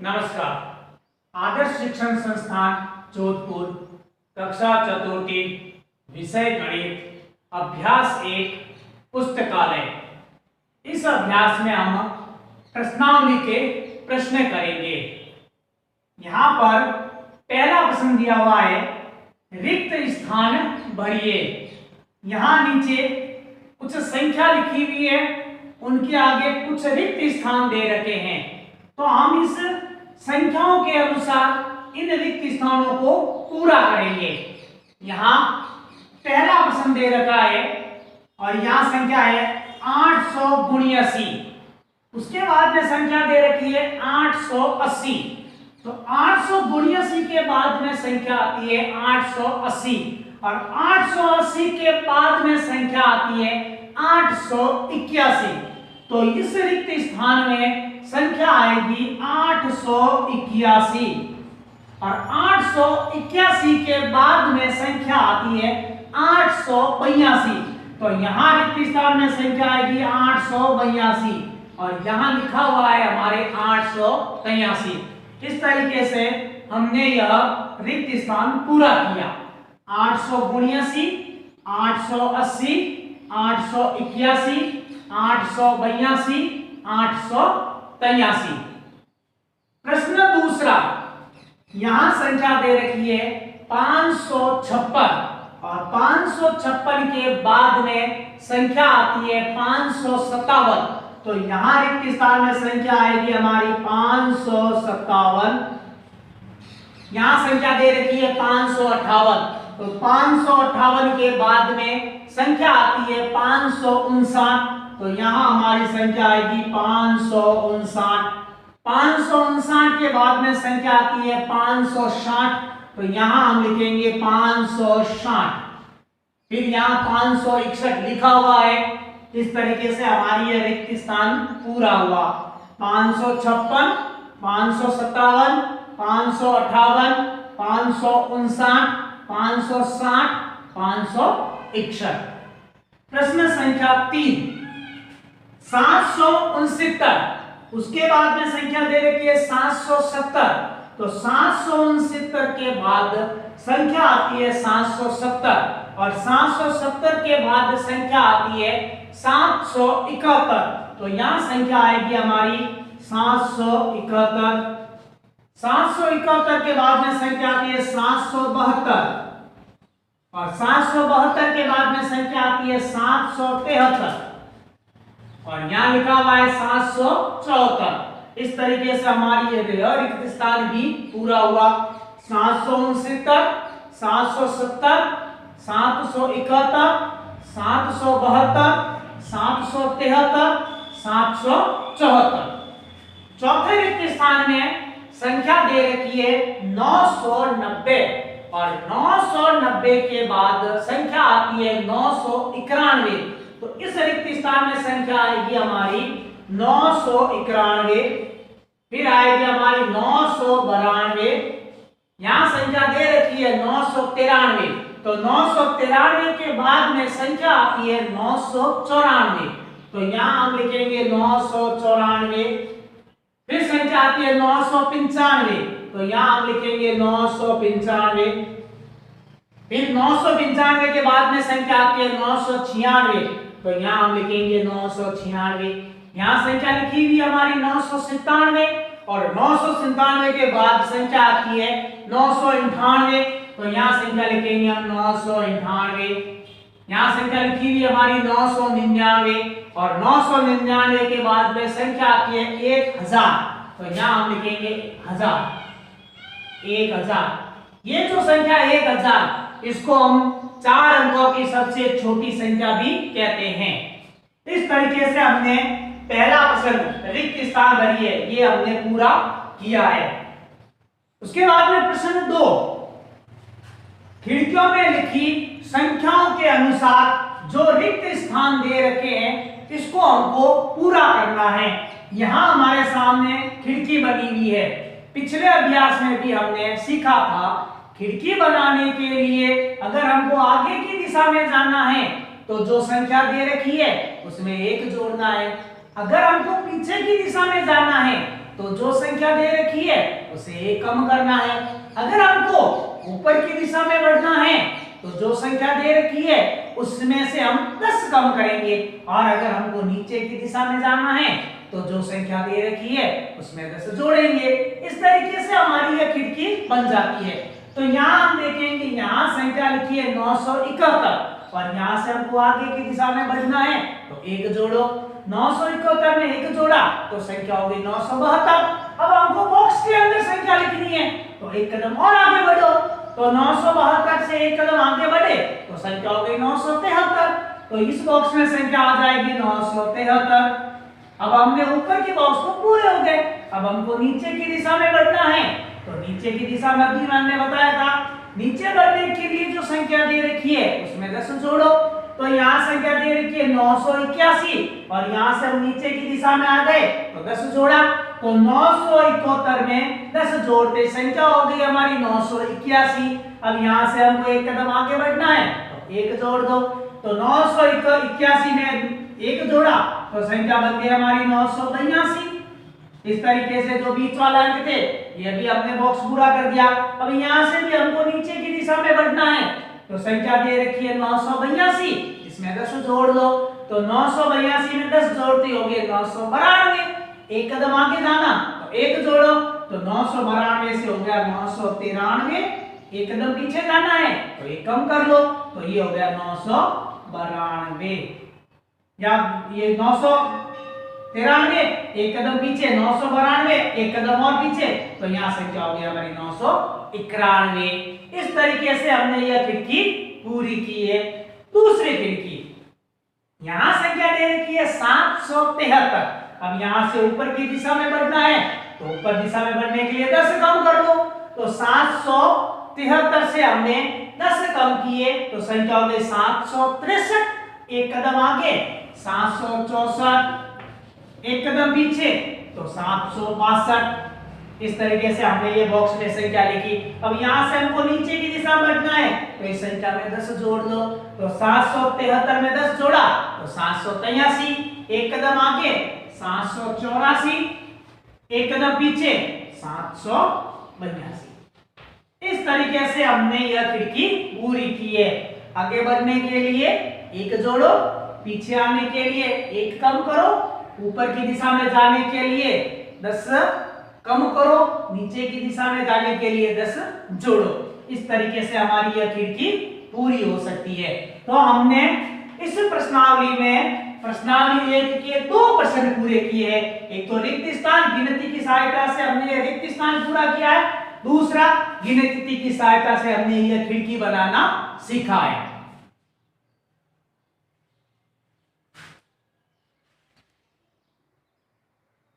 नमस्कार। आदर्श शिक्षण संस्थान जोधपुर, कक्षा चतुर्थी, विषय गणित, अभ्यास 1, पुस्तकालय। इस अभ्यास में हम प्रश्नावली के प्रश्न करेंगे। यहाँ पर पहला प्रश्न दिया हुआ है, रिक्त स्थान भरिए। यहाँ नीचे कुछ संख्या लिखी हुई है, उनके आगे कुछ रिक्त स्थान दे रखे हैं, तो हम इस संख्याओं के अनुसार इन रिक्त स्थानों को पूरा करेंगे। यहाँ पहला प्रश्न दे रखा है और यहाँ संख्या है 800 × 80। उसके बाद में संख्या दे रखी है 880। तो 880 के बाद में संख्या आती है 880 और 880 के बाद में संख्या आती है 881। तो इस रिक्त स्थान में संख्या आएगी 881 और 881 के बाद में संख्या आती है 882। तो यहाँ रिक्त स्थान में संख्या आएगी 882 और यहाँ लिखा हुआ है हमारे 883। इस तरीके से हमने यह रिक्त स्थान पूरा किया। 800 × 80, 880, 881, 882, 883। प्रश्न दूसरा, यहां संख्या दे रखी है 556 और 556 के बाद में संख्या आती है 557। तो यहां रिक्त स्थान में संख्या आएगी हमारी 557। यहां संख्या दे रखी है 558। तो 558 के बाद में संख्या आती है 559। तो यहाँ हमारी संख्या आएगी 559। 559 के बाद में संख्या आती है 560। तो यहाँ हम लिखेंगे 560। फिर यहाँ 561 लिखा हुआ है। इस तरीके से हमारी यह रिक्त स्थान पूरा हुआ। 556, 557, 558, 559, 560, 561। प्रश्न संख्या 3, 769। उसके बाद में संख्या दे रखी है 770। तो 769 के बाद संख्या आती है 770 और 770 के बाद संख्या आती है 771। तो यहाँ संख्या आएगी हमारी 771। 771 के बाद में संख्या आती है 772 और 772 के बाद में संख्या आती है 773 और यहाँ लिखा हुआ है 774। इस तरीके से हमारी यह रिक्त स्थान भी पूरा हुआ। 769, 770, 771, 772, 773, 774। चौथे रिक्त स्थान में संख्या दे रखी है 990 और 990 के बाद संख्या आती है 991। तो इस रिक्त स्थान में संख्या आएगी हमारी 991। फिर आएगी हमारी 992। यहां संख्या दे रखी है 993। तो 993 के बाद में संख्या आती है 994। तो यहां हम लिखेंगे 994। फिर संख्या आती है 995। तो यहां हम लिखेंगे 995। फिर 995 के बाद में संख्या आती है 996। तो यहाँ हम लिखेंगे 996। यहाँ संख्या लिखी हुई हमारी 997 और 997 के बाद संख्या आती है 998। तो यहाँ संख्या लिखेंगे हम 998। यहाँ संख्या लिखी हुई हमारी 999 और 999 के बाद में संख्या आती है 1000। तो यहाँ हम लिखेंगे 1000। ये जो संख्या 1000, इसको हम 4 अंकों की सबसे छोटी संख्या भी कहते हैं। इस तरीके से हमने पहला प्रश्न रिक्त स्थान भरिए ये हमने पूरा किया है। उसके बाद में प्रश्न 2, खिड़कियों में लिखी संख्याओं के अनुसार जो रिक्त स्थान दे रखे हैं इसको हमको पूरा करना है। यहाँ हमारे सामने खिड़की बनी हुई है। पिछले अभ्यास में भी हमने सीखा था, खिड़की बनाने के लिए अगर हमको आगे की दिशा में जाना है तो जो संख्या दे रखी है उसमें 1 जोड़ना है। अगर हमको पीछे की दिशा में जाना है तो जो संख्या दे रखी है उसे 1 कम करना है। अगर हमको ऊपर की दिशा में बढ़ना है तो जो संख्या दे रखी है उसमें से हम 10 कम करेंगे, और अगर हमको नीचे की दिशा में जाना है तो जो संख्या दे रखी है उसमें 10 जोड़ेंगे। इस तरीके से हमारी यह खिड़की बन जाती है। तो यहाँ हम देखेंगे, यहाँ संख्या लिखी है 971, और यहाँ से हमको आगे की दिशा में बढ़ना है तो 1 जोड़ो। 971 में 1 जोड़ा तो संख्या होगी 972। अब हमको बॉक्स के अंदर संख्या लिखनी है तो 1 कदम और आगे बढ़ो, तो 972 से 1 कदम आगे बढ़े तो संख्या हो गई 973। तो इस बॉक्स में संख्या आ जाएगी 973। अब हमने ऊपर के बॉक्स को पूरे हो गए। अब हमको नीचे की दिशा में बढ़ना है, तो नीचे की दिशा में अभी मैंने बताया था, नीचे बढ़ने के लिए जो संख्या दे रखी है उसमें 10 जोड़ो। तो यहाँ संख्या दे रखी है 981, और यहाँ से हम नीचे की दिशा में आ गए तो 10 जोड़ा, तो 971 में 10 जोड़ते संख्या हो गई हमारी 981। अब यहाँ से हमको 1 कदम आगे बढ़ना है तो 1 जोड़ दो, तो 981 में 1 जोड़ा तो संख्या बन गई हमारी 982। इस तरीके से जो बीच वाला अंक थे ये भी हमने बॉक्स पूरा कर दिया। अब यहाँ से भी हमको नीचे की दिशा में बढ़ना है, तो संख्या दे रखी है 982, इसमें 10 जोड़ दो, तो 982 में 10 जोड़ते हो गए 992। 1 कदम आगे जाना तो 1 जोड़ो, तो 992 से हो गया 993। 1 कदम पीछे जाना है तो 1 कम कर लो, तो ये हो गया 992, या ये 993, 1 कदम पीछे 992, 1 कदम और पीछे, तो यहाँ संख्या हो गई हमारी 991। इस तरीके से हमने यह खिड़की पूरी की है। दूसरी खिड़की, यहाँ संख्या दे रखी है 773। अब यहाँ से ऊपर की दिशा में बढ़ना है, तो ऊपर दिशा में बढ़ने के लिए 10 कम कर दो, तो 773 से हमने 10 कम किए तो संख्या हो गई 763। 1 कदम आगे 764, 1 कदम पीछे तो 762। इस तरीके से हमने ये बॉक्स में संख्या लिखी। अब यहाँ से हमको नीचे की दिशा में बढ़ना है तो इस संख्या में 10 जोड़ दो, तो 773 में 10 जोड़ा तो 783। 1 कदम आगे 784, 1 कदम पीछे 782। इस तरीके से हमने यह खिड़की पूरी की है। आगे बढ़ने के लिए 1 जोड़ो, पीछे आने के लिए 1 कम करो, ऊपर की दिशा में जाने के लिए 10 कम करो, नीचे की दिशा में जाने के लिए 10 जोड़ो। इस तरीके से हमारी यह खिड़की पूरी हो सकती है। तो हमने इस प्रश्नावली में प्रश्नावली 1 के 2 प्रश्न पूरे किए हैं। एक तो रिक्त स्थान गिनती की सहायता से हमने रिक्त स्थान पूरा किया है, दूसरा गिनती की सहायता से हमने यह खिड़की बनाना सीखा है।